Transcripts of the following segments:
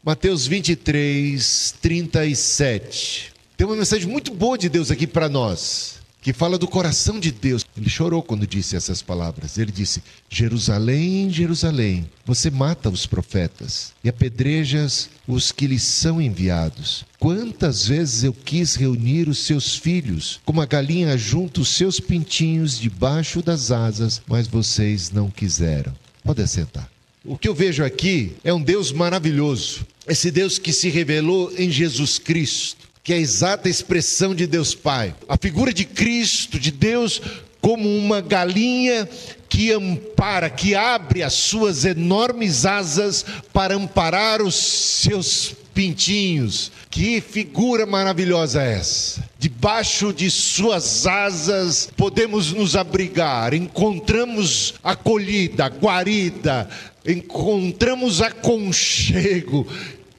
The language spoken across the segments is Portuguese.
Mateus 23, 37. Tem uma mensagem muito boa de Deus aqui para nós, que fala do coração de Deus. Ele chorou quando disse essas palavras. Ele disse: Jerusalém, Jerusalém, você mata os profetas e apedrejas os que lhes são enviados. Quantas vezes eu quis reunir os seus filhos, como a galinha junta os seus pintinhos debaixo das asas, mas vocês não quiseram. Pode assentar. O que eu vejo aqui é um Deus maravilhoso. Esse Deus que se revelou em Jesus Cristo, que é a exata expressão de Deus Pai. A figura de Cristo, de Deus, como uma galinha que ampara, que abre as suas enormes asas para amparar os seus pintinhos. Que figura maravilhosa é essa? Debaixo de suas asas podemos nos abrigar, encontramos acolhida, guarida, encontramos aconchego.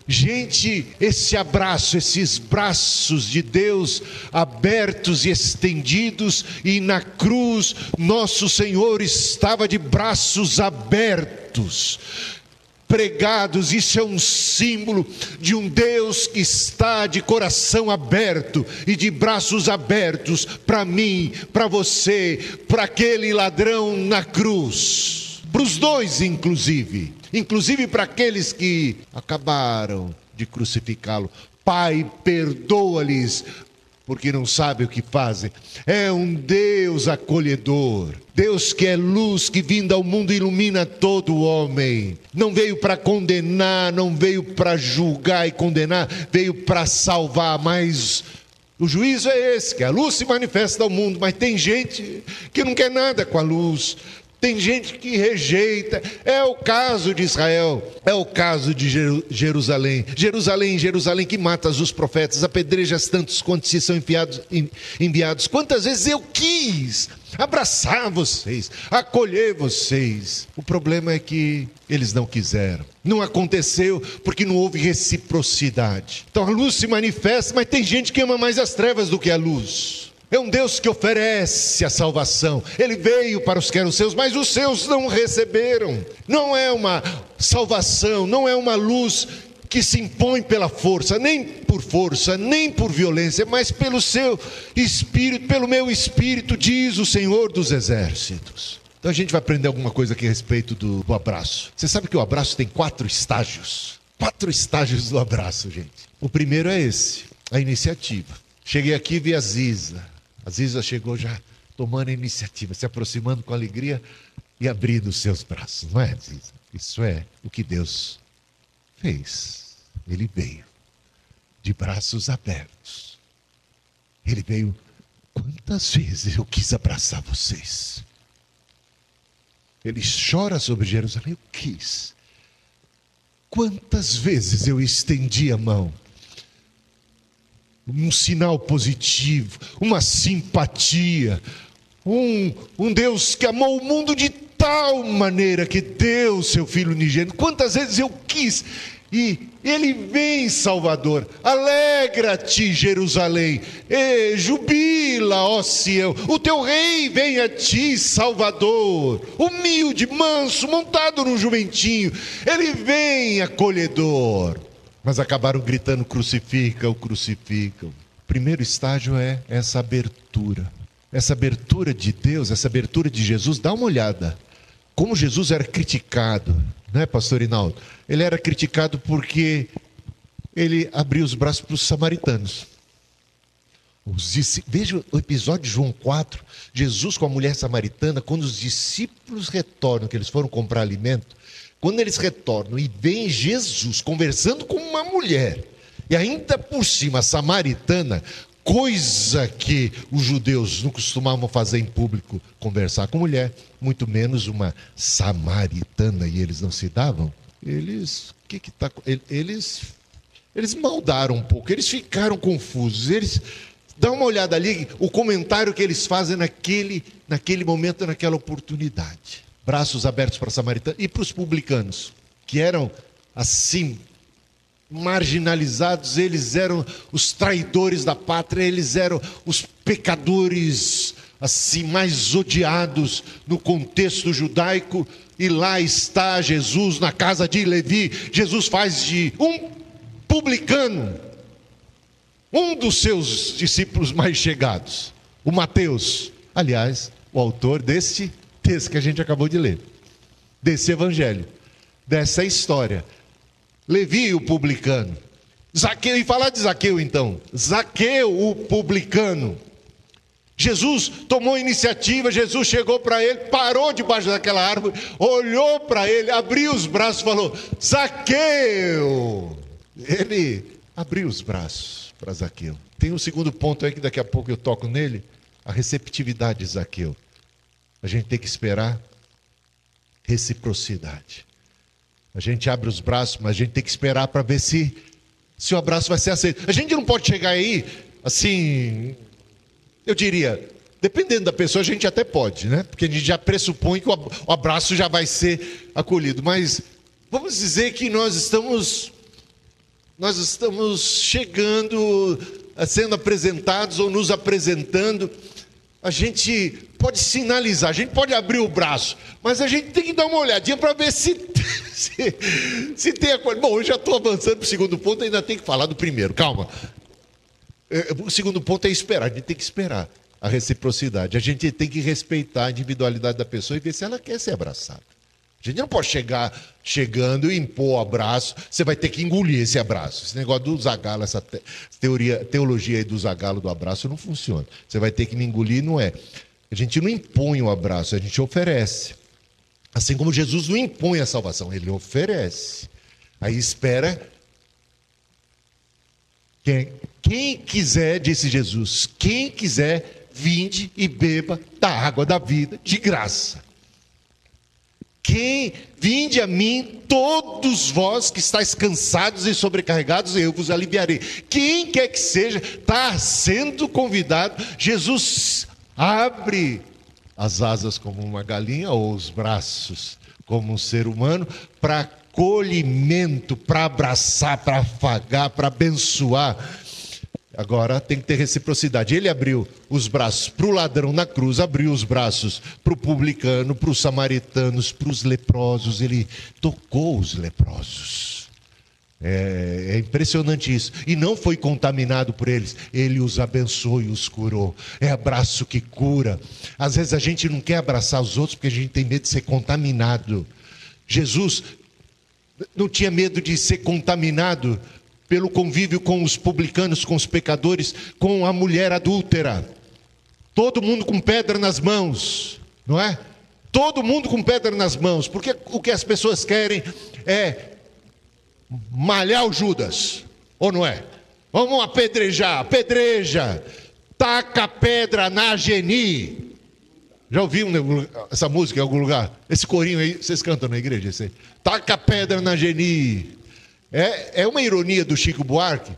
Gente, esse abraço, esses braços de Deus abertos e estendidos, e na cruz nosso Senhor estava de braços abertos, pregados. Isso é um símbolo de um Deus que está de coração aberto e de braços abertos para mim, para você, para aquele ladrão na cruz, para os dois inclusive para aqueles que acabaram de crucificá-lo. Pai, perdoa-lhes, porque não sabem o que fazem. É um Deus acolhedor, Deus que é luz, que vinda ao mundo ilumina todo homem. Não veio para condenar, não veio para julgar e condenar, veio para salvar. Mas o juízo é esse, que a luz se manifesta ao mundo, mas tem gente que não quer nada com a luz. Tem gente que rejeita. É o caso de Israel, é o caso de Jerusalém. Jerusalém, Jerusalém, que matas os profetas, apedrejas tantos quanto se são enviados. Quantas vezes eu quis abraçar vocês, acolher vocês. O problema é que eles não quiseram. Não aconteceu porque não houve reciprocidade. Então a luz se manifesta, mas tem gente que ama mais as trevas do que a luz. É um Deus que oferece a salvação. Ele veio para os que eram seus, mas os seus não receberam. Não é uma salvação, não é uma luz que se impõe pela força, nem por violência, mas pelo seu Espírito, pelo meu Espírito, diz o Senhor dos Exércitos. Então a gente vai aprender alguma coisa aqui a respeito do abraço. Você sabe que o abraço tem 4 estágios. 4 estágios do abraço, gente. O primeiro é esse, a iniciativa. Cheguei aqui e vi a Ziza. A Ziza chegou já tomando a iniciativa, se aproximando com alegria e abrindo os seus braços. Não é, Ziza? Isso é o que Deus fez. Ele veio de braços abertos. Ele veio. Quantas vezes eu quis abraçar vocês? Ele chora sobre Jerusalém. Eu quis. Quantas vezes eu estendi a mão? Um sinal positivo, uma simpatia, um Deus que amou o mundo de tal maneira que deu seu Filho unigênito. Quantas vezes eu quis, e Ele vem, Salvador. Alegra-te, Jerusalém, jubila, ó Sião, o teu rei vem a ti, Salvador, humilde, manso, montado num jumentinho. Ele vem acolhedor. Mas acabaram gritando: crucifica-o, crucifica-o. O primeiro estágio é essa abertura. Essa abertura de Deus, essa abertura de Jesus. Dá uma olhada. Como Jesus era criticado, né, pastor Rinaldo? Ele era criticado porque ele abriu os braços para os samaritanos. Veja o episódio de João 4. Jesus com a mulher samaritana, quando os discípulos retornam, que eles foram comprar alimento. Quando eles retornam e veem Jesus conversando com uma mulher, e ainda por cima samaritana, coisa que os judeus não costumavam fazer em público, conversar com mulher, muito menos uma samaritana, e eles não se davam, eles maldaram um pouco, eles ficaram confusos, dá uma olhada ali, o comentário que eles fazem naquele momento, naquela oportunidade. Braços abertos para os samaritanos e para os publicanos, que eram assim, marginalizados. Eles eram os traidores da pátria, eles eram os pecadores assim mais odiados no contexto judaico, e lá está Jesus na casa de Levi. Jesus faz de um publicano um dos seus discípulos mais chegados, o Mateus, aliás, o autor deste texto que a gente acabou de ler, desse evangelho, dessa história. Levi, o publicano. Zaqueu, e falar de Zaqueu então, Zaqueu, o publicano. Jesus tomou iniciativa, Jesus chegou para ele, parou debaixo daquela árvore, olhou para ele, abriu os braços e falou: Zaqueu! Ele abriu os braços para Zaqueu. Tem um segundo ponto aí que daqui a pouco eu toco nele, a receptividade de Zaqueu. A gente tem que esperar reciprocidade. A gente abre os braços, mas a gente tem que esperar para ver se o abraço vai ser aceito. A gente não pode chegar aí, assim, eu diria, dependendo da pessoa, a gente até pode, né? Porque a gente já pressupõe que o abraço já vai ser acolhido. Mas vamos dizer que nós estamos chegando, sendo apresentados ou nos apresentando. A gente pode sinalizar, a gente pode abrir o braço, mas a gente tem que dar uma olhadinha para ver se tem acordo. Bom, eu já estou avançando para o segundo ponto, ainda tem que falar do primeiro, calma. O segundo ponto é esperar, a gente tem que esperar a reciprocidade. A gente tem que respeitar a individualidade da pessoa e ver se ela quer ser abraçada. A gente não pode chegando e impor o abraço, você vai ter que engolir esse abraço. Esse negócio do Zagalo, essa teologia aí do Zagalo do abraço não funciona. Você vai ter que me engolir, não é. A gente não impõe o abraço, a gente oferece. Assim como Jesus não impõe a salvação, ele oferece. Aí espera. Quem quiser, disse Jesus, quem quiser, vinde e beba da água da vida de graça. Vinde a mim, todos vós que estáis cansados e sobrecarregados, eu vos aliviarei. Quem quer que seja, está sendo convidado. Jesus abre as asas como uma galinha, ou os braços como um ser humano, para acolhimento, para abraçar, para afagar, para abençoar. Agora tem que ter reciprocidade. Ele abriu os braços para o ladrão na cruz, abriu os braços para o publicano, para os samaritanos, para os leprosos. Ele tocou os leprosos. É impressionante isso. E não foi contaminado por eles. Ele os abençoou e os curou. É abraço que cura. Às vezes a gente não quer abraçar os outros porque a gente tem medo de ser contaminado. Jesus não tinha medo de ser contaminado pelo convívio com os publicanos, com os pecadores, com a mulher adúltera. Todo mundo com pedra nas mãos, não é? Todo mundo com pedra nas mãos, porque o que as pessoas querem é malhar o Judas, ou não é? Vamos apedrejar, apedreja, taca a pedra na Geni. Já ouviu essa música em algum lugar? Esse corinho aí, vocês cantam na igreja? Esse aí. Taca a pedra na Geni. É uma ironia do Chico Buarque,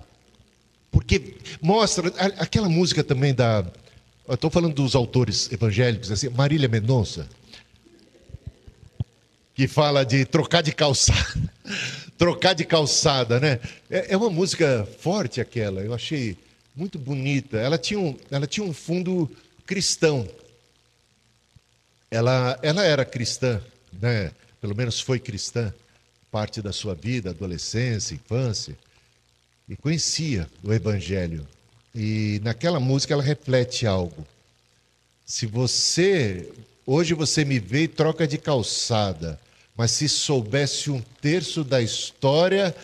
porque mostra aquela música também eu estou falando dos autores evangélicos, assim, Marília Mendonça, que fala de trocar de calçada, né? É uma música forte aquela, eu achei muito bonita. Ela tinha um fundo cristão. Ela era cristã, né? Pelo menos foi cristã. Parte da sua vida, adolescência, infância, e conhecia o Evangelho. E naquela música ela reflete algo. Hoje você me vê e troca de calçada, mas se soubesse um terço da história,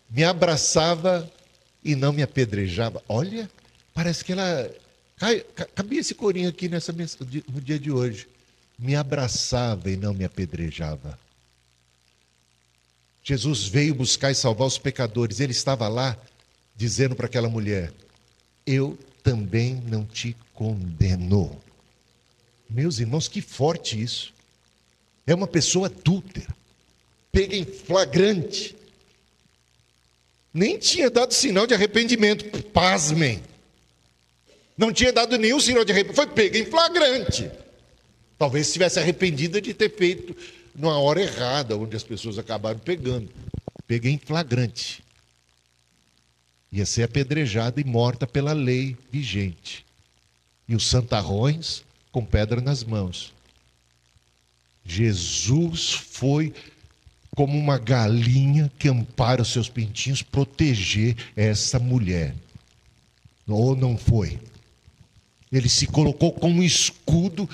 me abraçava e não me apedrejava. Olha, parece que ela... Cabia esse corinho aqui no dia de hoje. Me abraçava e não me apedrejava. Jesus veio buscar e salvar os pecadores. Ele estava lá dizendo para aquela mulher: eu também não te condeno. Meus irmãos, que forte isso. É uma pessoa adúltera, pega em flagrante. Nem tinha dado sinal de arrependimento. Pasmem. Não tinha dado nenhum sinal de arrependimento. Foi pega em flagrante. Talvez se tivesse arrependida de ter feito numa hora errada, onde as pessoas acabaram pegando. Peguei em flagrante. Ia ser apedrejada e morta pela lei vigente. e os santarrões com pedra nas mãos. Jesus foi como uma galinha que ampara os seus pintinhos, proteger essa mulher. Ou não foi? Ele se colocou como um escudo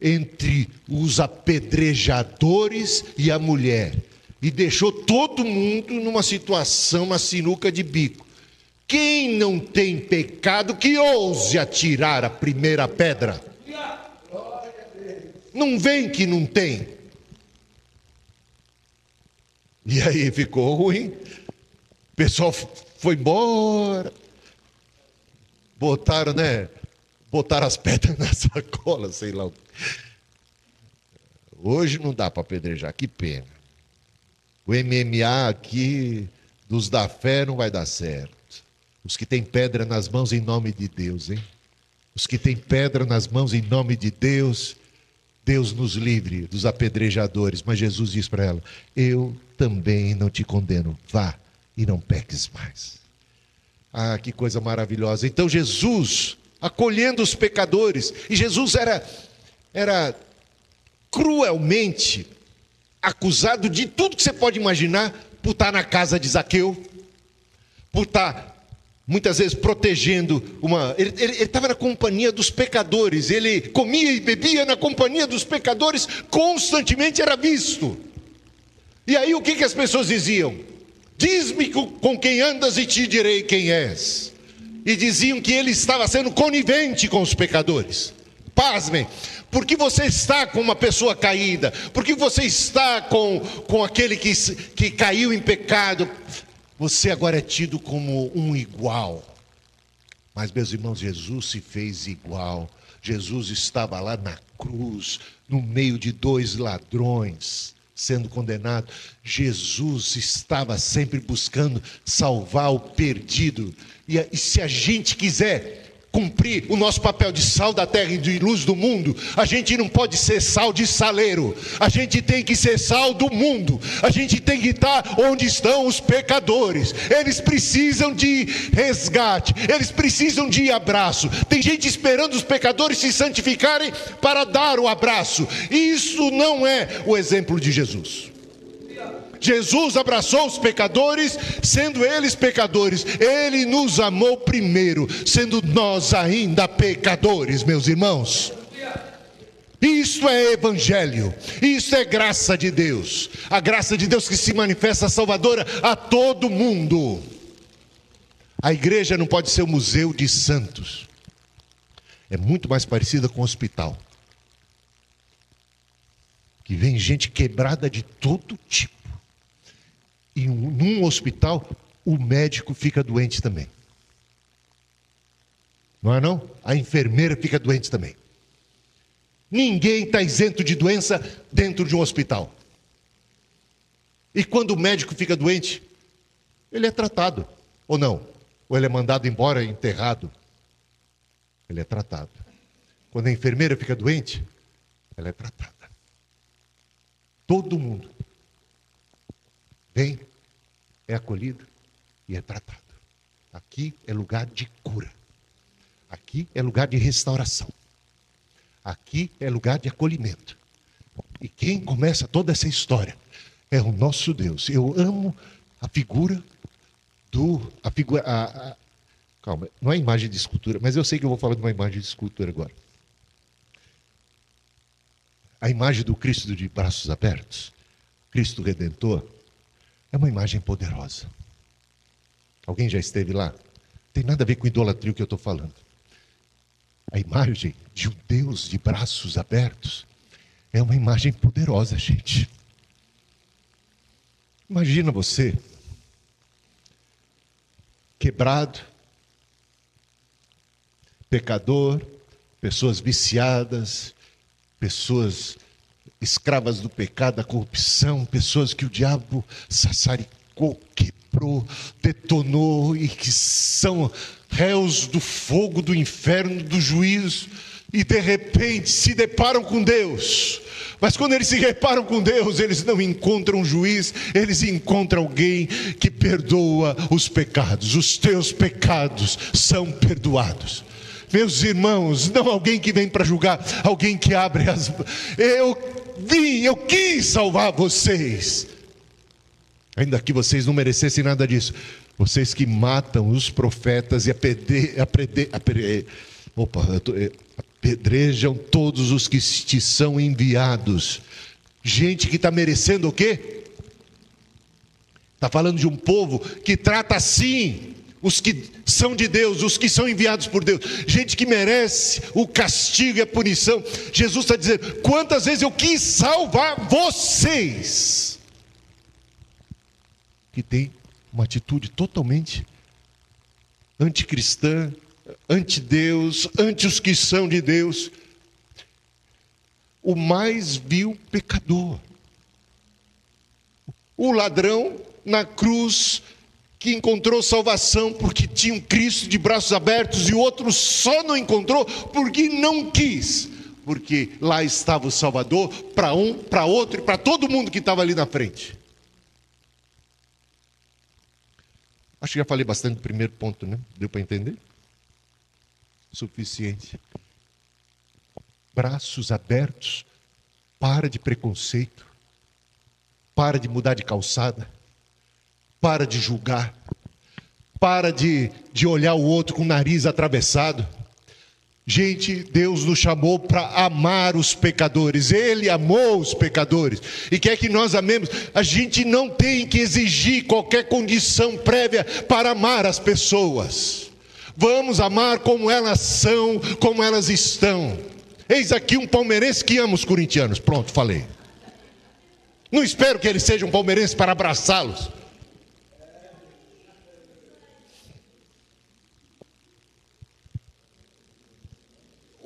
entre os apedrejadores e a mulher, e deixou todo mundo numa situação, uma sinuca de bico. Quem não tem pecado, que ouse atirar a primeira pedra. Não vem que não tem. E aí ficou ruim. O pessoal foi embora. Botaram as pedras na sacola, sei lá. Hoje não dá para apedrejar, que pena. O MMA aqui dos da fé não vai dar certo. Os que têm pedra nas mãos em nome de Deus, hein? Os que têm pedra nas mãos em nome de Deus, Deus nos livre dos apedrejadores. Mas Jesus diz para ela: eu também não te condeno, vá e não peques mais. Ah, que coisa maravilhosa. Então Jesus, acolhendo os pecadores, e Jesus era cruelmente acusado de tudo que você pode imaginar, por estar na casa de Zaqueu, por estar muitas vezes protegendo ele estava na companhia dos pecadores, ele comia e bebia na companhia dos pecadores, constantemente era visto. E aí o que as pessoas diziam? Diz-me com quem andas e te direi quem és. E diziam que ele estava sendo conivente com os pecadores. Pasmem, porque você está com uma pessoa caída, porque você está com aquele que caiu em pecado, você agora é tido como um igual. Mas, meus irmãos, Jesus se fez igual. Jesus estava lá na cruz, no meio de dois ladrões, sendo condenado. Jesus estava sempre buscando salvar o perdido. E se a gente quiser cumprir o nosso papel de sal da terra e de luz do mundo, a gente não pode ser sal de saleiro, a gente tem que ser sal do mundo, a gente tem que estar onde estão os pecadores. Eles precisam de resgate, eles precisam de abraço. Tem gente esperando os pecadores se santificarem para dar o abraço. Isso não é o exemplo de Jesus. Jesus abraçou os pecadores, sendo eles pecadores. Ele nos amou primeiro, sendo nós ainda pecadores, meus irmãos. Isto é evangelho, isto é graça de Deus. A graça de Deus que se manifesta salvadora a todo mundo. A igreja não pode ser um museu de santos. É muito mais parecida com um hospital, que vem gente quebrada de todo tipo. E num hospital, o médico fica doente também. Não é não? A enfermeira fica doente também. Ninguém está isento de doença dentro de um hospital. E quando o médico fica doente, ele é tratado, ou não? Ou ele é mandado embora e enterrado? Ele é tratado. Quando a enfermeira fica doente, ela é tratada. Todo mundo vem, é acolhido e é tratado. Aqui é lugar de cura. Aqui é lugar de restauração. Aqui é lugar de acolhimento. E quem começa toda essa história é o nosso Deus. Eu amo a figura calma, não é imagem de escultura, mas eu sei que eu vou falar de uma imagem de escultura agora. A imagem do Cristo de braços abertos, Cristo Redentor, é uma imagem poderosa. Alguém já esteve lá? Tem nada a ver com idolatria o que eu estou falando. A imagem de um Deus de braços abertos é uma imagem poderosa, gente. Imagina você, quebrado, pecador, pessoas viciadas, pessoas escravas do pecado, da corrupção, pessoas que o diabo sassaricou, quebrou, detonou e que são réus do fogo, do inferno, do juízo, e de repente se deparam com Deus. Mas quando eles se deparam com Deus, eles não encontram um juiz, eles encontram alguém que perdoa os pecados. Os teus pecados são perdoados. Meus irmãos, não alguém que vem para julgar, alguém que abre as... Eu quis salvar vocês. Ainda que vocês não merecessem nada disso. Vocês que matam os profetas e apedrejam todos os que te são enviados. Gente que está merecendo o quê? Está falando de um povo que trata assim os que são de Deus, os que são enviados por Deus. Gente que merece o castigo e a punição. Jesus está dizendo: quantas vezes eu quis salvar vocês, que tem uma atitude totalmente anticristã, anti-Deus, anti os que são de Deus. O mais vil pecador, o ladrão na cruz, que encontrou salvação porque tinha um Cristo de braços abertos, e o outro só não encontrou porque não quis, porque lá estava o Salvador para um, para outro e para todo mundo que estava ali na frente. Acho que já falei bastante do primeiro ponto, né? Deu para entender? Suficiente. Braços abertos, para de preconceito, para de mudar de calçada, para de julgar, para de olhar o outro com o nariz atravessado. Gente, Deus nos chamou para amar os pecadores. Ele amou os pecadores e quer que nós amemos. A gente não tem que exigir qualquer condição prévia para amar as pessoas. Vamos amar como elas são, como elas estão. Eis aqui um palmeirense que ama os corintianos. Pronto, falei. Não espero que ele seja um palmeirense para abraçá-los.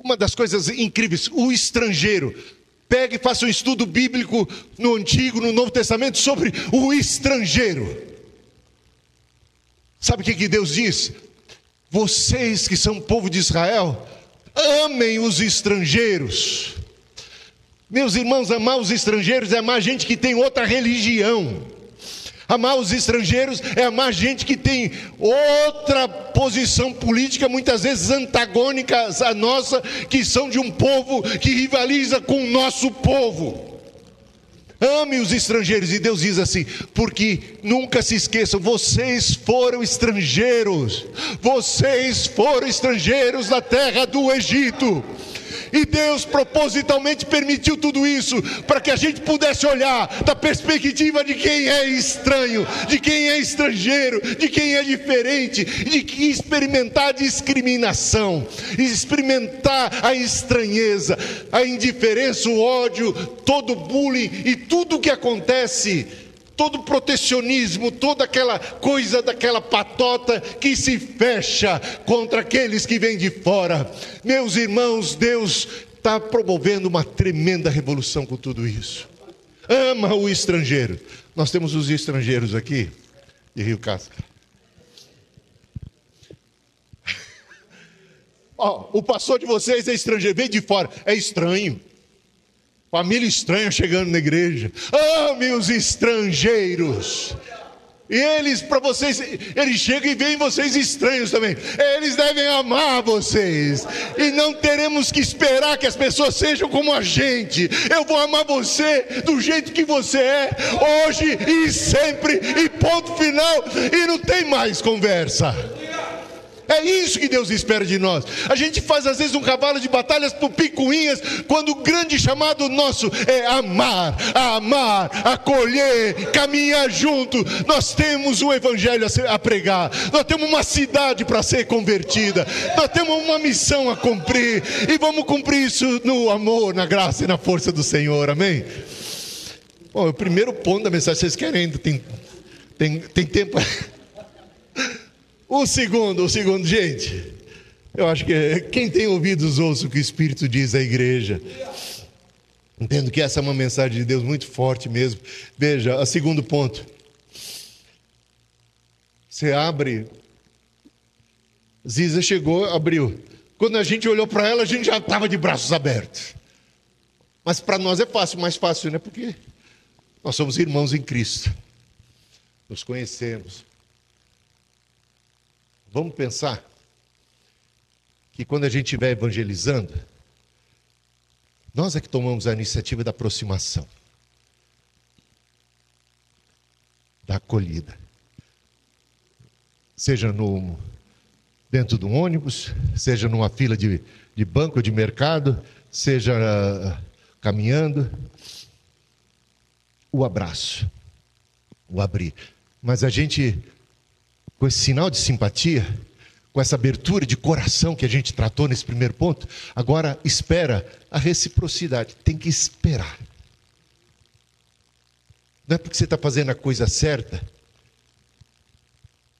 Uma das coisas incríveis, o estrangeiro. Pegue e faça um estudo bíblico no Antigo, no Novo Testamento sobre o estrangeiro. Sabe o que Deus diz? Vocês que são povo de Israel, amem os estrangeiros. Meus irmãos, amar os estrangeiros é amar gente que tem outra religião. Amar os estrangeiros é amar gente que tem outra posição política, muitas vezes antagônicas à nossa, que são de um povo que rivaliza com o nosso povo. Ame os estrangeiros, e Deus diz assim, porque nunca se esqueçam, vocês foram estrangeiros na terra do Egito. E Deus propositalmente permitiu tudo isso para que a gente pudesse olhar da perspectiva de quem é estranho, de quem é estrangeiro, de quem é diferente, de que experimentar a discriminação, experimentar a estranheza, a indiferença, o ódio, todo o bullying e tudo o que acontece, todo o protecionismo, toda aquela coisa daquela patota que se fecha contra aqueles que vêm de fora. Meus irmãos, Deus está promovendo uma tremenda revolução com tudo isso. Ama o estrangeiro. Nós temos os estrangeiros aqui de Rio Casca. O pastor de vocês é estrangeiro, vem de fora, é estranho. Família estranha chegando na igreja. Ame os estrangeiros. E eles, para vocês, eles chegam e veem vocês estranhos também. Eles devem amar vocês. E não teremos que esperar que as pessoas sejam como a gente. Eu vou amar você do jeito que você é, hoje e sempre, e ponto final. E não tem mais conversa. É isso que Deus espera de nós. A gente faz às vezes um cavalo de batalhas por picuinhas, quando o grande chamado nosso é amar, acolher, caminhar junto. Nós temos um evangelho a pregar, nós temos uma cidade para ser convertida, nós temos uma missão a cumprir, e vamos cumprir isso no amor, na graça e na força do Senhor, amém? Bom, o primeiro ponto da mensagem, vocês querem ainda, tem tempo. O segundo, gente, eu acho que quem tem ouvidos ouça o que o Espírito diz à igreja. Entendo que essa é uma mensagem de Deus muito forte mesmo. Veja, o segundo ponto. Você abre. Ziza chegou, abriu. Quando a gente olhou para ela, a gente já estava de braços abertos. Mas para nós é fácil, mais fácil, né? Porque nós somos irmãos em Cristo. Nos conhecemos. Vamos pensar. que quando a gente estiver evangelizando, nós é que tomamos a iniciativa da aproximação, da acolhida. Seja dentro de um ônibus, seja numa fila de banco, de mercado, seja caminhando. O abraço, o abrir. Mas a gente, com esse sinal de simpatia, com essa abertura de coração que a gente tratou nesse primeiro ponto, agora espera a reciprocidade. Tem que esperar. Não é porque você está fazendo a coisa certa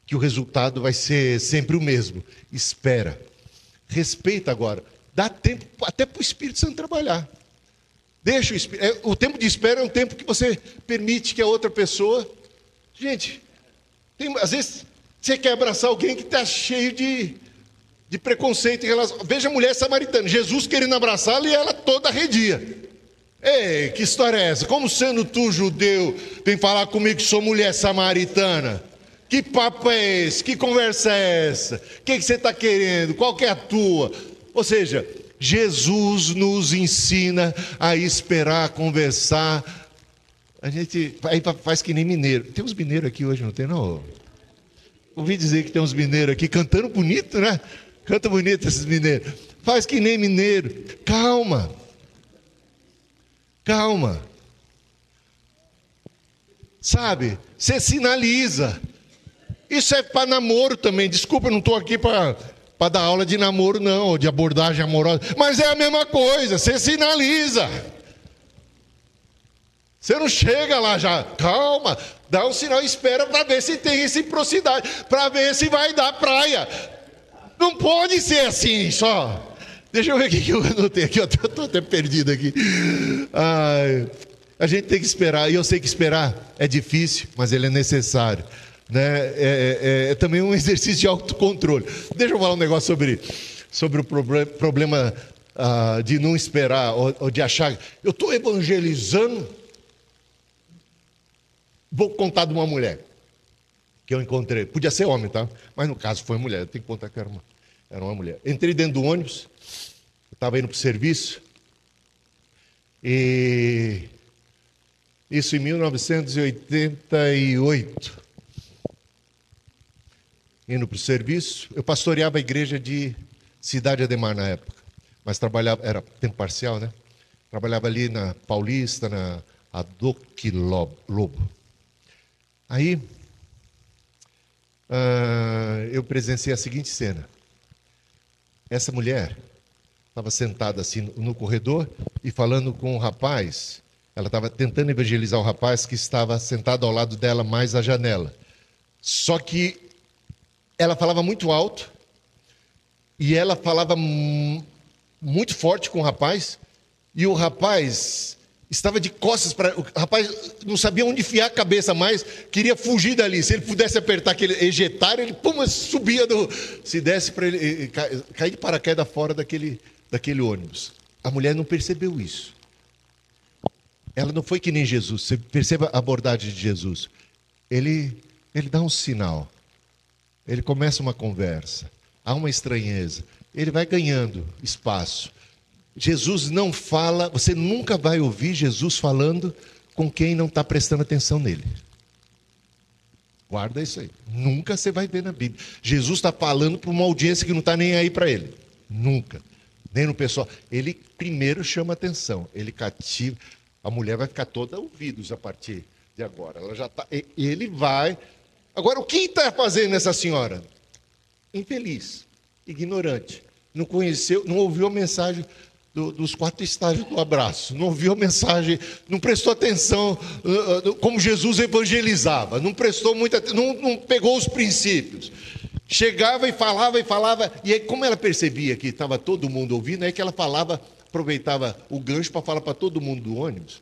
que o resultado vai ser sempre o mesmo. Espera. Respeita agora. Dá tempo até para o Espírito Santo trabalhar. Deixa o tempo de espera é um tempo que você permite que a outra pessoa... Gente, às vezes você quer abraçar alguém que está cheio de preconceito em relação... Veja a mulher samaritana, Jesus querendo abraçá-la e ela toda arredia. Ei, que história é essa? Como sendo tu judeu, vem falar comigo que sou mulher samaritana? Que papo é esse? Que conversa é essa? O que você está querendo? Qual que é a tua? Ou seja, Jesus nos ensina a esperar, a conversar. A gente aí faz que nem mineiro. Tem uns mineiros aqui hoje, não tem não? Ouvi dizer que tem uns mineiros aqui cantando bonito, né? Canta bonito esses mineiros. Faz que nem mineiro. Calma. Calma. Sabe? Você sinaliza. Isso é para namoro também. Desculpa, eu não estou aqui para dar aula de namoro, não, ou de abordagem amorosa. Mas é a mesma coisa. Você sinaliza. Você não chega lá já. Calma. Dá um sinal e espera para ver se tem reciprocidade. Para ver se vai dar praia. Não pode ser assim só. Deixa eu ver o que eu anotei aqui. Eu estou até perdido aqui. A gente tem que esperar. E eu sei que esperar é difícil, mas ele é necessário. Né? É também um exercício de autocontrole. Deixa eu falar um negócio sobre o problema de não esperar ou de achar. Eu estou evangelizando. Vou contar de uma mulher que eu encontrei. Podia ser homem, tá? Mas no caso foi mulher. Eu tenho que contar que era uma mulher. Entrei dentro do ônibus. Eu estava indo para o serviço. E isso em 1988. Indo para o serviço. Eu pastoreava a igreja de Cidade Ademar na época. Mas trabalhava, era tempo parcial, né? Trabalhava ali na Paulista, na Adoc Lobo. Aí, eu presenciei a seguinte cena. Essa mulher estava sentada assim no corredor e falando com um rapaz. Ela estava tentando evangelizar o rapaz que estava sentado ao lado dela, mais à janela. Só que ela falava muito alto e ela falava muito forte com o rapaz. E o rapaz estava de costas para... O rapaz não sabia onde enfiar a cabeça mais, queria fugir dali. Se ele pudesse apertar aquele ejetar, ele subia se desse para ele cair de paraquedas fora daquele ônibus. A mulher não percebeu isso. Ela não foi que nem Jesus. Você perceba a abordagem de Jesus. Ele dá um sinal. Ele começa uma conversa. Há uma estranheza. Ele vai ganhando espaço. Jesus não fala, você nunca vai ouvir Jesus falando com quem não está prestando atenção nele. Guarda isso aí. Nunca você vai ver na Bíblia. Jesus está falando para uma audiência que não está nem aí para ele. Nunca. Nem no pessoal. Ele primeiro chama atenção. Ele cativa. A mulher vai ficar toda ouvidos a partir de agora. Ela já está. Ele vai. Agora, o que está fazendo essa senhora? Infeliz, ignorante. Não conheceu, não ouviu a mensagem dos 4 estágios do abraço, não ouviu a mensagem, não prestou atenção como Jesus evangelizava, não prestou muita atenção, não pegou os princípios. Chegava e falava, e aí como ela percebia que estava todo mundo ouvindo, aí que ela falava, aproveitava o gancho para falar para todo mundo do ônibus,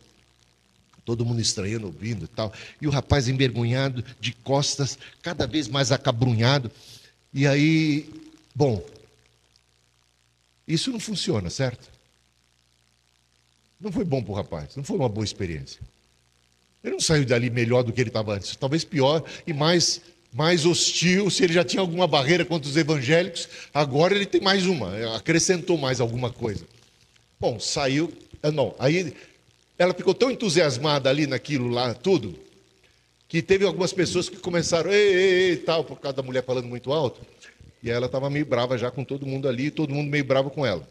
todo mundo estranhando, ouvindo e tal, e o rapaz envergonhado, de costas, cada vez mais acabrunhado, e aí, bom, isso não funciona, certo? Não foi bom para o rapaz, não foi uma boa experiência. Ele não saiu dali melhor do que ele estava antes, talvez pior e mais mais hostil, se ele já tinha alguma barreira contra os evangélicos, agora ele tem mais uma, acrescentou mais alguma coisa. Bom, saiu, não, aí ela ficou tão entusiasmada ali naquilo lá, tudo, que teve algumas pessoas que começaram, ei, tal, por causa da mulher falando muito alto, e ela estava meio brava já com todo mundo ali, todo mundo meio bravo com ela.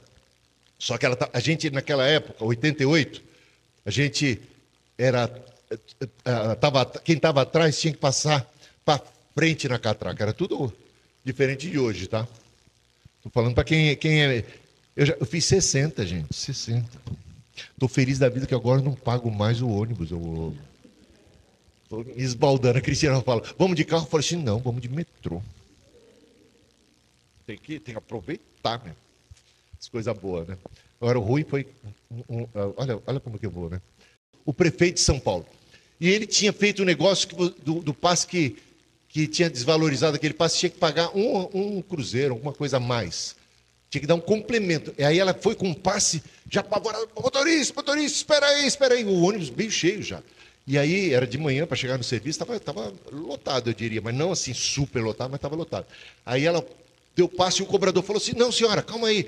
Só que a gente, naquela época, 88, a gente era, quem estava atrás tinha que passar para frente na catraca, era tudo diferente de hoje, tá? Estou falando para quem é... Eu fiz 60, gente, 60. Estou feliz da vida que agora não pago mais o ônibus, eu estou me esbaldando. A Cristiana fala, vamos de carro? Eu falo assim, não, vamos de metrô. Tem que aproveitar, né? As coisas boas, né? Agora, o ruim foi... olha como que eu vou, né? O prefeito de São Paulo. E ele tinha feito um negócio do passe que tinha desvalorizado aquele passe, tinha que pagar um cruzeiro, alguma coisa a mais. Tinha que dar um complemento. E aí ela foi com um passe, já apavorada, motorista, espera aí. O ônibus bem cheio já. E aí, era de manhã para chegar no serviço, estava lotado, eu diria, mas não assim super lotado, mas estava lotado. Aí ela deu passe e o cobrador falou assim, não senhora, calma aí,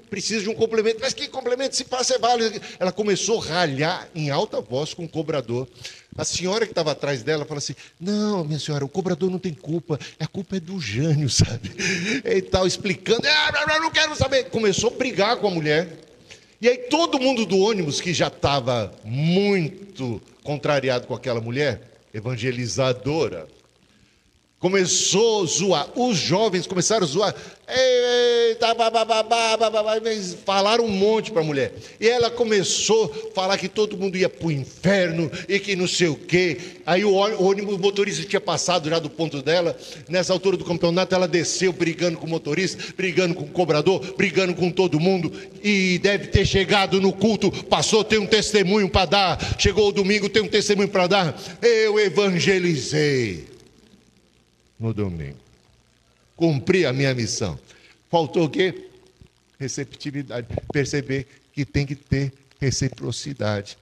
precisa de um complemento. Mas que complemento? Esse passe é válido. Ela começou a ralhar em alta voz com o cobrador. A senhora que estava atrás dela falou assim, não, minha senhora, o cobrador não tem culpa, a culpa é do Jânio, sabe? E tal, explicando, eu não quero saber. Começou a brigar com a mulher. E aí todo mundo do ônibus, que já estava muito contrariado com aquela mulher, evangelizadora, começou a zoar. Os jovens começaram a zoar. Eita, falaram um monte para a mulher. E ela começou a falar que todo mundo ia para o inferno e que não sei o quê. Aí o ônibus, o motorista tinha passado já do ponto dela. Nessa altura do campeonato, ela desceu brigando com o motorista, brigando com o cobrador, brigando com todo mundo. E deve ter chegado no culto, passou, tem um testemunho para dar. Chegou o domingo, tem um testemunho para dar. Eu evangelizei no domingo. Cumpri a minha missão. Faltou o quê? Receptividade. Perceber que tem que ter reciprocidade,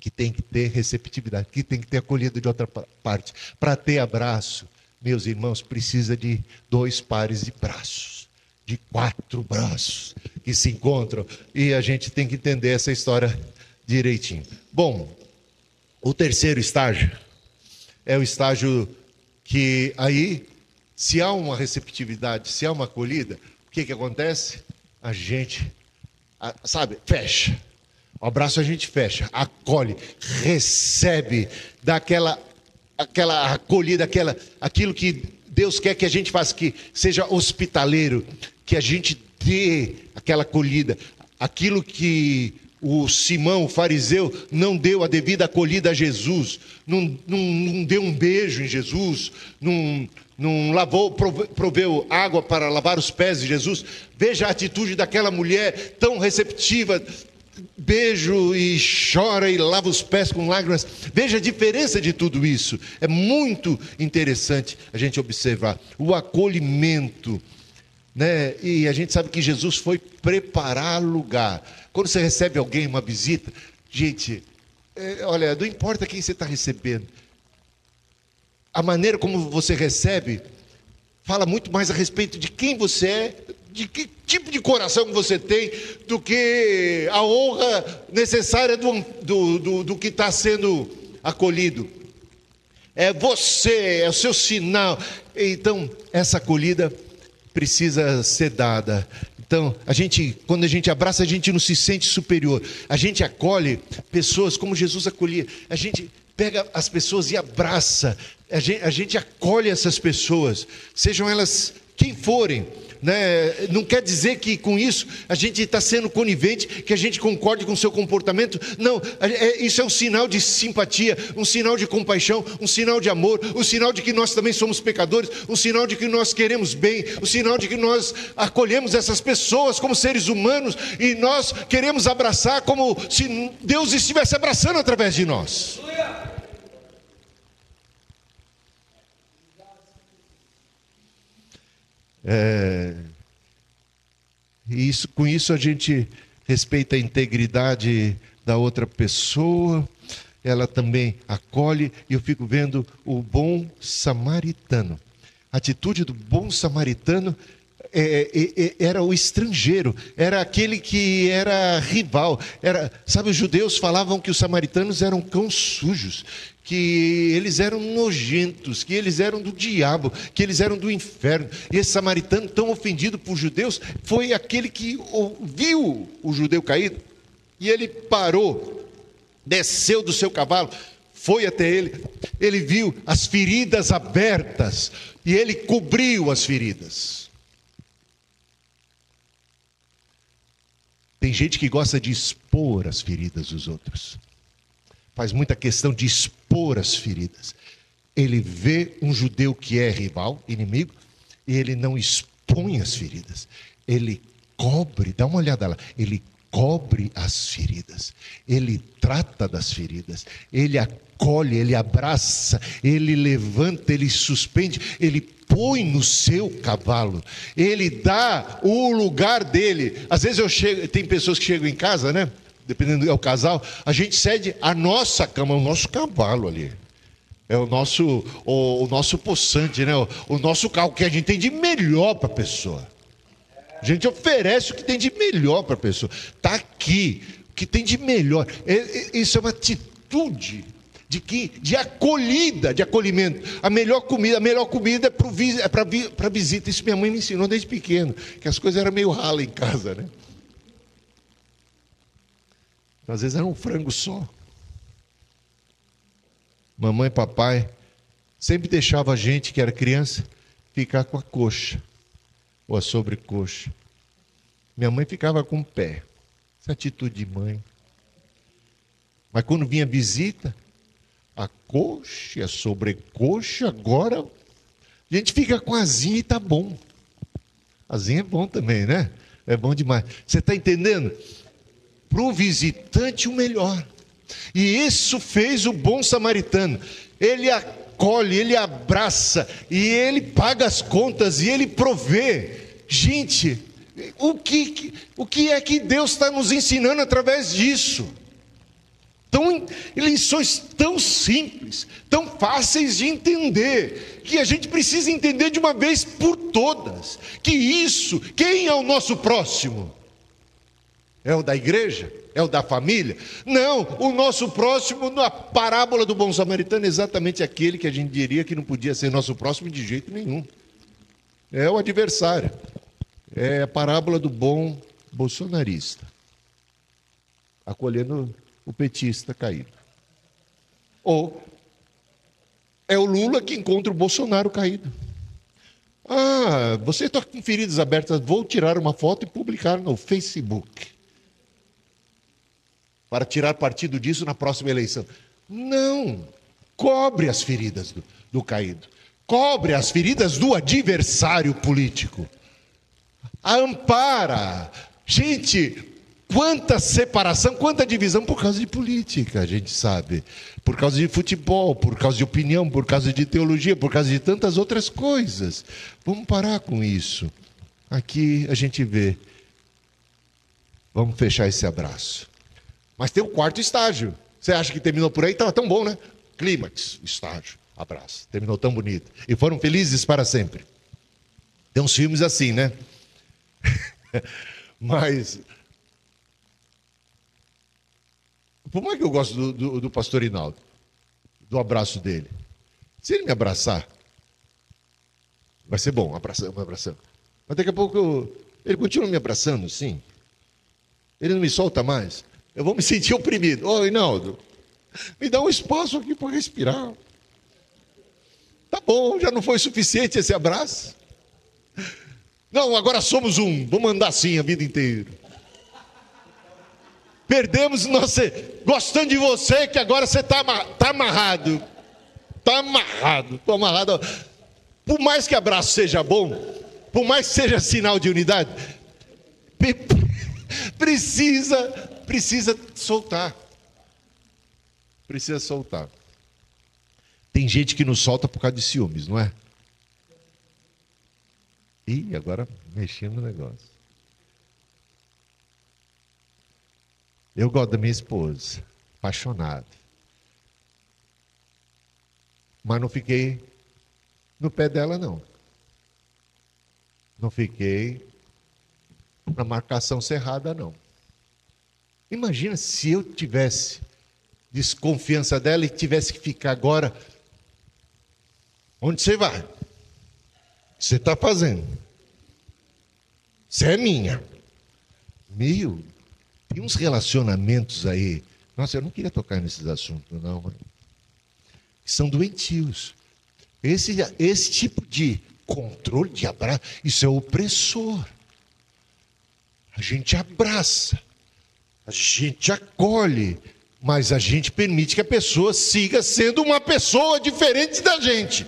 que tem que ter receptividade, que tem que ter acolhida de outra parte. Para ter abraço, meus irmãos, precisa de 2 pares de braços, de 4 braços que se encontram. E a gente tem que entender essa história direitinho. Bom, o terceiro estágio é o estágio que aí, se há uma receptividade, se há uma acolhida, o que acontece? A gente, sabe, fecha. O abraço a gente fecha, acolhe, recebe, dá aquela acolhida, aquilo que Deus quer que a gente faça, que seja hospitaleiro, que a gente dê aquela acolhida, aquilo que o Simão, o fariseu, não deu a devida acolhida a Jesus, não deu um beijo em Jesus, não lavou, proveu água para lavar os pés de Jesus. Veja a atitude daquela mulher tão receptiva, beijo e chora e lava os pés com lágrimas. Veja a diferença de tudo isso. É muito interessante a gente observar o acolhimento, né? E a gente sabe que Jesus foi preparar lugar. Quando você recebe alguém, uma visita, gente, olha, não importa quem você está recebendo, a maneira como você recebe fala muito mais a respeito de quem você é, de que tipo de coração que você tem, do que a honra necessária do que está sendo acolhido. É você, é o seu sinal. Então, essa acolhida precisa ser dada. Então, quando a gente abraça, a gente não se sente superior. A gente acolhe pessoas como Jesus acolhia. A gente pega as pessoas e abraça. A gente acolhe essas pessoas, sejam elas quem forem, né? Não quer dizer que com isso a gente está sendo conivente, que a gente concorde com o seu comportamento. Não, isso é um sinal de simpatia, um sinal de compaixão, um sinal de amor, um sinal de que nós também somos pecadores, um sinal de que nós queremos bem, um sinal de que nós acolhemos essas pessoas como seres humanos e nós queremos abraçar como se Deus estivesse abraçando através de nós. Com isso a gente respeita a integridade da outra pessoa, ela também acolhe, e eu fico vendo o bom samaritano. A atitude do bom samaritano era o estrangeiro, era aquele que era rival. Sabe, os judeus falavam que os samaritanos eram cães sujos, que eles eram nojentos, que eles eram do diabo, que eles eram do inferno. E esse samaritano, tão ofendido por judeus, foi aquele que viu o judeu caído, e ele parou, desceu do seu cavalo, foi até ele, ele viu as feridas abertas, e ele cobriu as feridas. Tem gente que gosta de expor as feridas dos outros, faz muita questão de expor as feridas. Ele vê um judeu que é rival, inimigo, e ele não expõe as feridas, ele cobre. Dá uma olhada lá, ele cobre as feridas, ele trata das feridas, ele acolhe, ele abraça, ele levanta, ele suspende, ele põe no seu cavalo, ele dá o lugar dele. Às vezes tem pessoas que chegam em casa, né? Dependendo do casal, a gente cede a nossa cama, o nosso cavalo ali. É o nosso poçante, né? O nosso carro que a gente tem de melhor para a pessoa. A gente oferece o que tem de melhor para a pessoa. Está aqui, o que tem de melhor. Isso é uma atitude de acolhida, de acolhimento. A melhor comida é para visita. Isso minha mãe me ensinou desde pequeno, que as coisas eram meio rala em casa, né? Às vezes era um frango só. Mamãe e papai sempre deixavam a gente, que era criança, ficar com a coxa ou a sobrecoxa. Minha mãe ficava com o pé. Essa atitude de mãe. Mas quando vinha visita, a coxa, a sobrecoxa, agora a gente fica com a asinha e tá bom. Asinha é bom também, né? É bom demais. Você está entendendo? Para o visitante o melhor. E isso fez o bom samaritano. Ele acolhe, ele abraça, e ele paga as contas, e ele provê. Gente, o que é que Deus está nos ensinando através disso? Lições tão simples, tão fáceis de entender, que a gente precisa entender de uma vez por todas. Quem é o nosso próximo? É o da igreja? É o da família? Não, o nosso próximo, na parábola do bom samaritano, é exatamente aquele que a gente diria que não podia ser nosso próximo de jeito nenhum. É o adversário. É a parábola do bom bolsonarista, acolhendo o petista caído. Ou é o Lula que encontra o Bolsonaro caído. Ah, você está com feridas abertas, vou tirar uma foto e publicar no Facebook, para tirar partido disso na próxima eleição. Não, cobre as feridas do caído, cobre as feridas do adversário político, ampara. Gente, quanta separação, quanta divisão por causa de política, a gente sabe, por causa de futebol, por causa de opinião, por causa de teologia, por causa de tantas outras coisas. Vamos parar com isso. Aqui a gente vê. Vamos fechar esse abraço. Mas tem o quarto estágio. Você acha que terminou por aí? Estava tão bom, né? Clímax, estágio, abraço. Terminou tão bonito. E foram felizes para sempre. Tem uns filmes assim, né? Mas, por mais que eu gosto do pastor Hinaldo, do abraço dele, se ele me abraçar, vai ser bom, uma abração. Mas daqui a pouco ele continua me abraçando, sim. Ele não me solta mais. Eu vou me sentir oprimido. Ô, Hinaldo, me dá um espaço aqui para respirar. Tá bom, já não foi suficiente esse abraço? Não, agora somos um. Vamos andar assim a vida inteira. Perdemos gostando de você, que agora você está amarrado. Está amarrado. Estou amarrado. Por mais que abraço seja bom, por mais que seja sinal de unidade, precisa soltar. Precisa soltar. Tem gente que não solta por causa de ciúmes, não é? Ih, agora mexendo no negócio. Eu gosto da minha esposa, apaixonado. Mas não fiquei no pé dela, não. Não fiquei na marcação cerrada, não. Imagina se eu tivesse desconfiança dela e tivesse que ficar agora. Onde você vai? O que você está fazendo? Você é minha. Meu, tem uns relacionamentos aí. Nossa, eu não queria tocar nesses assuntos, não. Que são doentios. Esse tipo de controle, de abraço, isso é opressor. A gente abraça, a gente acolhe, mas a gente permite que a pessoa siga sendo uma pessoa diferente da gente.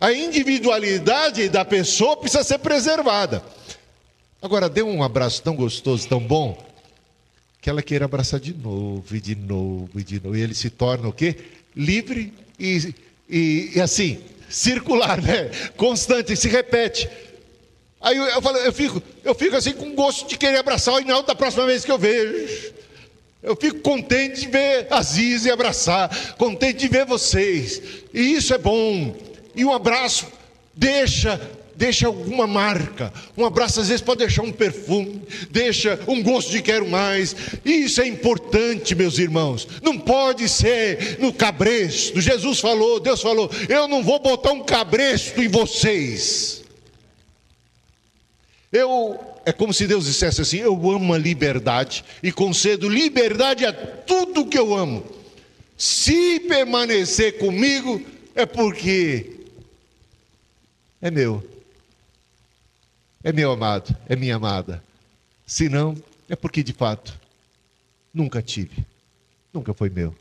A individualidade da pessoa precisa ser preservada. Agora, dê um abraço tão gostoso, tão bom, que ela queira abraçar de novo, e de novo, e de novo. E ele se torna o quê? Livre e assim, circular, né? Constante, se repete. Aí eu fico assim com gosto de querer abraçar o Ainaldo da próxima vez que eu vejo. Eu fico contente de ver a Zizi abraçar, contente de ver vocês. E isso é bom. E um abraço deixa alguma marca. Um abraço às vezes pode deixar um perfume, deixa um gosto de quero mais. Isso é importante, meus irmãos. Não pode ser no cabresto. Jesus falou, Deus falou, eu não vou botar um cabresto em vocês. É como se Deus dissesse assim: eu amo a liberdade e concedo liberdade a tudo que eu amo. Se permanecer comigo é porque é meu amado, é minha amada. Se não, é porque de fato nunca tive, nunca foi meu.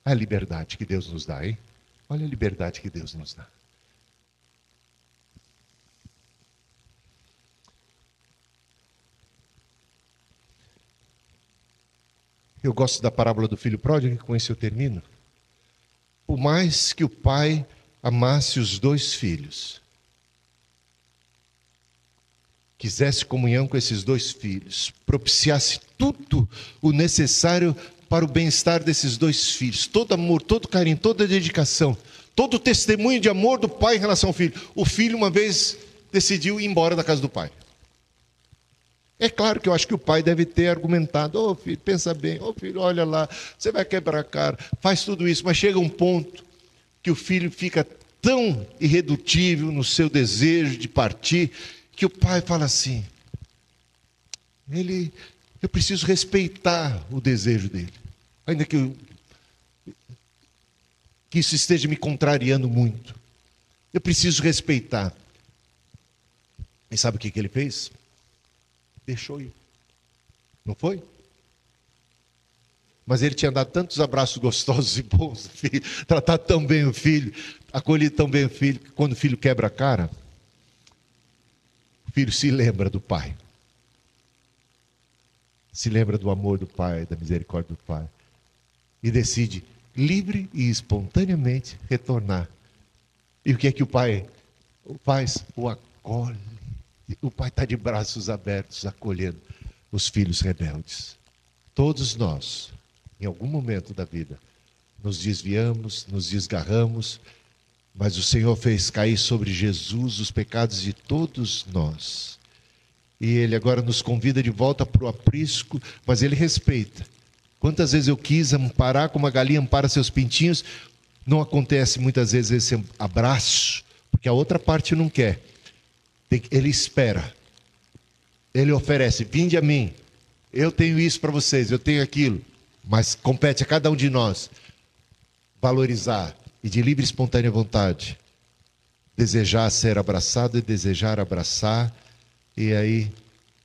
A liberdade que Deus nos dá, hein? Olha a liberdade que Deus nos dá. Eu gosto da parábola do filho pródigo, que com isso eu termino. Por mais que o pai amasse os dois filhos, quisesse comunhão com esses dois filhos, propiciasse tudo o necessário para o bem-estar desses dois filhos, todo amor, todo carinho, toda dedicação, todo o testemunho de amor do pai em relação ao filho. O filho uma vez decidiu ir embora da casa do pai. É claro que eu acho que o pai deve ter argumentado: ô filho, pensa bem, ô filho, olha lá, você vai quebrar a cara, faz tudo isso, mas chega um ponto que o filho fica tão irredutível no seu desejo de partir, que o pai fala assim: eu preciso respeitar o desejo dele, ainda que isso esteja me contrariando muito, eu preciso respeitar. E sabe o que ele fez? Deixou ir. Não foi? Mas ele tinha dado tantos abraços gostosos e bons, filho, tratado tão bem o filho, acolhido tão bem o filho, que quando o filho quebra a cara, o filho se lembra do pai. Se lembra do amor do pai, da misericórdia do pai. E decide, livre e espontaneamente, retornar. E o que é que o pai faz? O acolhe. O pai está de braços abertos, acolhendo os filhos rebeldes. Todos nós, em algum momento da vida, nos desviamos, nos desgarramos, mas o Senhor fez cair sobre Jesus os pecados de todos nós. E Ele agora nos convida de volta para o aprisco, mas Ele respeita. Quantas vezes eu quis amparar como a galinha ampara seus pintinhos, não acontece muitas vezes esse abraço, porque a outra parte não quer. Ele espera, ele oferece: vinde a mim, eu tenho isso para vocês, eu tenho aquilo, mas compete a cada um de nós valorizar e de livre e espontânea vontade desejar ser abraçado e desejar abraçar. E aí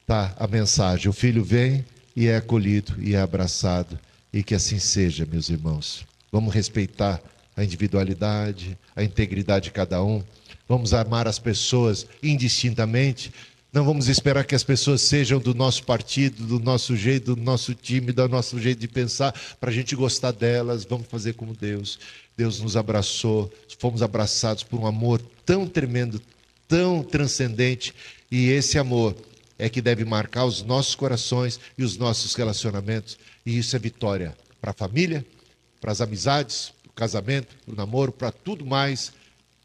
está a mensagem: o filho vem e é acolhido e é abraçado, e que assim seja, meus irmãos. Vamos respeitar a individualidade, a integridade de cada um. Vamos amar as pessoas indistintamente. Não vamos esperar que as pessoas sejam do nosso partido, do nosso jeito, do nosso time, do nosso jeito de pensar, para a gente gostar delas. Vamos fazer como Deus. Deus nos abraçou, fomos abraçados por um amor tão tremendo, tão transcendente. E esse amor é que deve marcar os nossos corações e os nossos relacionamentos. E isso é vitória para a família, para as amizades, para o casamento, para o namoro, para tudo mais,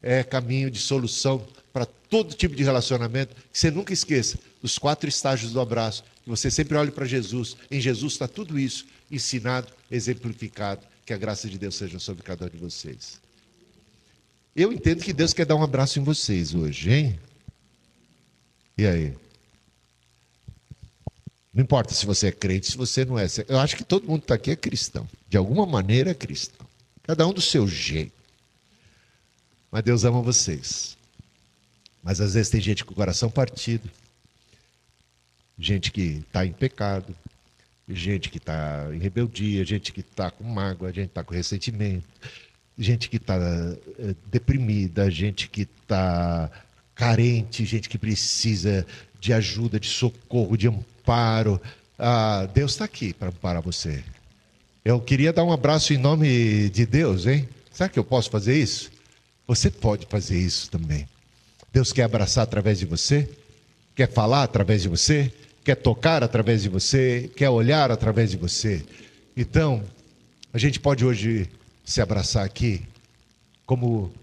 é caminho de solução para todo tipo de relacionamento. Que você nunca esqueça os 4 estágios do abraço, que você sempre olhe para Jesus. Em Jesus está tudo isso ensinado, exemplificado. Que a graça de Deus seja sobre cada um de vocês. Eu entendo que Deus quer dar um abraço em vocês hoje, hein? E aí? Não importa se você é crente, se você não é. Eu acho que todo mundo que está aqui é cristão. De alguma maneira é cristão. Cada um do seu jeito. Mas Deus ama vocês. Mas às vezes tem gente com o coração partido. Gente que está em pecado. Gente que está em rebeldia. Gente que está com mágoa. Gente que está com ressentimento. Gente que está deprimida. Gente que está carente. Gente que precisa de ajuda, de socorro, de amparo. Deus está aqui para amparar você. Eu queria dar um abraço em nome de Deus, hein? Será que eu posso fazer isso? Você pode fazer isso também. Deus quer abraçar através de você, quer falar através de você, quer tocar através de você, quer olhar através de você. Então, a gente pode hoje se abraçar aqui, como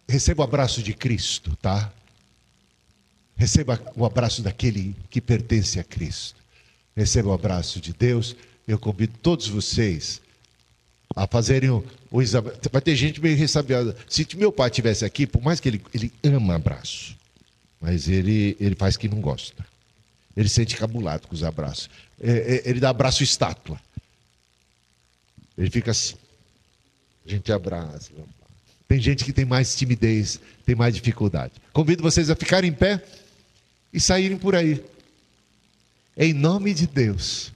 receba o abraço de Cristo, tá? Receba o abraço daquele que pertence a Cristo. Receba o abraço de Deus. Eu convido todos vocês a fazerem o exame. Vai ter gente meio ressabiada. Se meu pai estivesse aqui, por mais que ele ama abraço, mas ele faz que não gosta. Ele se sente cabulado com os abraços. Ele dá abraço estátua. Ele fica assim. A gente abraça. Tem gente que tem mais timidez, tem mais dificuldade. Convido vocês a ficarem em pé e saírem por aí. Em nome de Deus.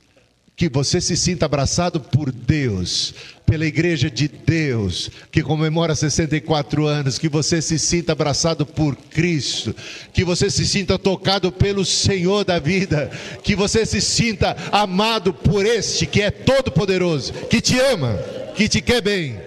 Que você se sinta abraçado por Deus, pela igreja de Deus, que comemora 64 anos, que você se sinta abraçado por Cristo, que você se sinta tocado pelo Senhor da vida, que você se sinta amado por este que é todo poderoso, que te ama, que te quer bem.